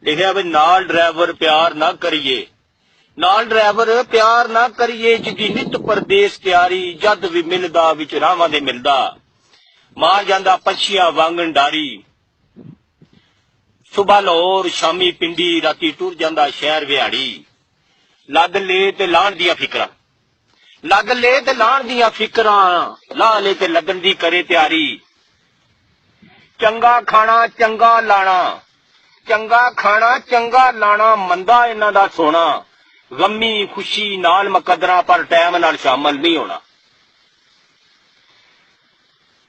लिखा भी नाल ड्राइवर प्यार ना करिए, नाल ड्राइवर प्यार ना करिए, जिदी नित परदेस त्यारी, जद भी मिलदा विच रावां दे मिलदा, मार जांदा पछिया वांगन डारी। सुबह लाहौर शामी पिंडी, राती टुर जांदा शहर विहाड़ी। लग ले ते लाण दियां फिकरां, लग ले ते लाण दियां फिकरां, ला ले ते लगन दी करे तैयारी। चंगा खाना चंगा लाना, चंगा खाना चंगा लाना, मंदा इन्हां दा सोना, गमी खुशी नाल मुकदरा पर टाइम नाल शामिल नहीं होना।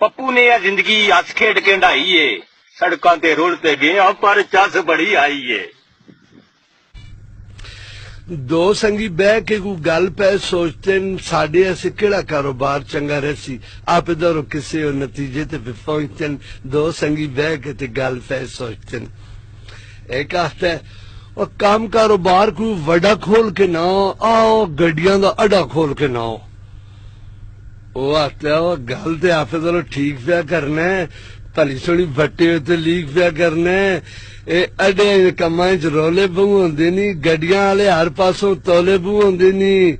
पप्पू ने यह जिंदगी हस खेड के ढाई है, सड़कां ते रुलते गए पर चस बड़ी आई है। दो संगी बह के कोई गल पै सोचते साडे असे केड़ा कारोबार चंगा रसी, आप इधर किसी नतीजे ते पहुंचते। दो संगी बह के ते गल पै सोचते। एक आता है और काम कारोबार कोई वड़ा खोल के ना आओ, गड्डियां दा अड्डा खोल के ना आओ। वो आता है गल ते आप इधर ठीक पिया करना है, भली सोनी भट्टे ते लीक पिया करना है। अड्डे कमां च रौले बहू होंदे नी, गड्डियां वाले हर पासों तौले बहू होंदे नी।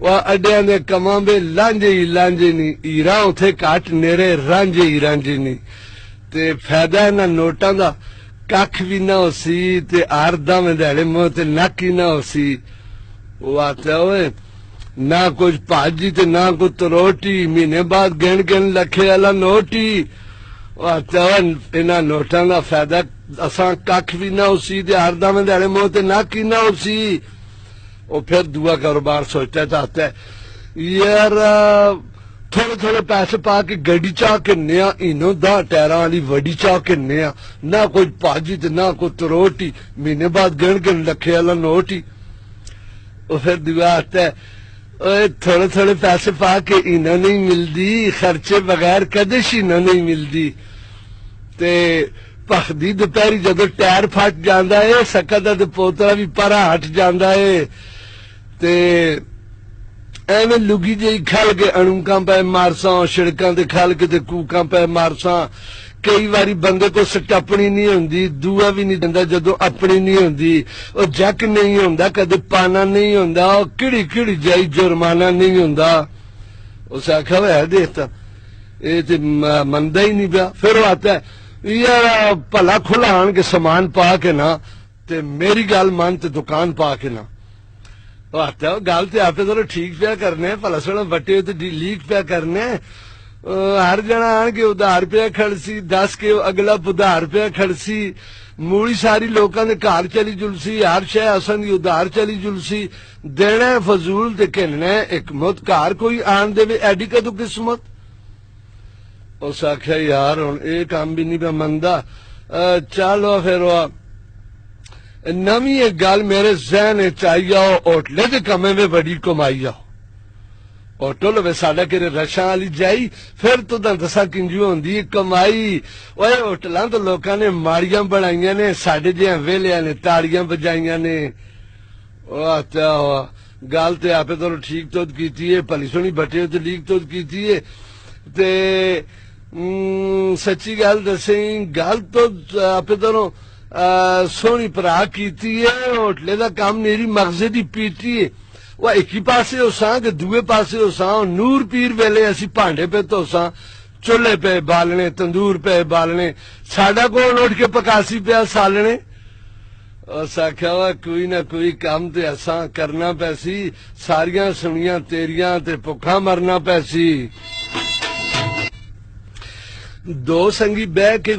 वह अड्डियां दे कमां बे लांझे ही लांझे नी, हीरा उथे घट नेरे रांझे ही रांझे नी। ते फायदा इन्हां नोटां दा कख भी ना हो सी, ते हर दम दिहाड़े मुंह ते नक ही ना हो सी। वो आता ओए ना कुछ भाजी ते ना कुछ तरोटी, महीने बाद गिन गिन लखे वाला नोटी। इन्हां नोटां दा फायदा असां कख भी ना हो सी, ते हर दम दिहाड़े मुंह ते नक ही ना हो सी। वो फिर दूआ कारोबार सोचता चाहता है यार थोड़े थोड़े पैसे पा के गड्डी चाह किन्ने आ, इनो दा टायरां वाली वड्डी चाह किन्ने आ, ना कुछ भाजी ते ना कुछ तरोटी, महीने बाद गिन गिन लखे वाला नोट ही। वो फिर दूआ आता है थोड़े थोड़े पैसे पा के इनो नहीं मिलदी, खर्चे बगैर कदे इनो नहीं मिलदी। ते भखदी दोपहरी जदों टायर फट जांदा है, सकदा ते पोतरा भी परा हट जांदा है। ते एवें लुगी जी खल के अणुकां पे मारसा, शिड़कां ते खल के ते कूकां पे मारसा। कई बारी बंदे को सटपनी नहीं होंदी, दूआ भी नहीं दिंदा जदों अपनी नहीं होंदी। वो जक नहीं होंदा, कदे पाना नहीं होंदा, किड़ी किड़ी जाई जुर्माना नहीं होंदा। उस आखा है देखता ये ते मनदा ही नहीं पिया। फिर वो आता है यार भला खुला आन के सामान पा के ना, ते मेरी गल मान ते दुकान पा के ना। आता है गल ते आपे तो ठीक पिया करने, भला सोना बटे तो लीक पिया करने। हर जना आन के उधार पिया खड़सी, दस के अगला उधार पिया खड़सी। मूली सारी लोगों ने घर चली जुलसी, हर शह असन की उधार चली जुलसी। देना फजूल ते कहना एक मुत घर कोई आन देवे, एडी कदों किस्मत। उस आख्या यार हुण ये काम भी नहीं पे मनदा, चलो फिर नवी एक गल मेरे जहन च आई आओ, होटले के कमे में बड़ी कमाई आओ। होटल वे साडा किरे रशा वाली जाई, फिर तो दसा किंजू होंदी कमाई। ओए होटलां तो लोकां ने माड़ियां बनाईयां ने, साडे जिहां वेलियां ने ताड़ियां बजाईयां ने। गल ते आपे तो ठीक तो कीती है, भली सोहनी बटे ते लीक तो कीती है। ते सच्ची गल दसी गल तो आपे तो सोहनी भरा कीती है। होटले दा काम मेरी मगजे दी पीटी है। वह एक ही पासे होसां कि दूए पासे होसां, नूर पीर वेले असी भांडे पे धोसां, चुल्हे पे बालने, तंदूर पे बालने, साडा कौन उठ के पकासी पिया सालने। उस आख्या वा कोई ना कोई काम ते असां करना पैसी, सारियां सुनियां तेरियां ते भुखा मरना पैसी। दो संगी बह के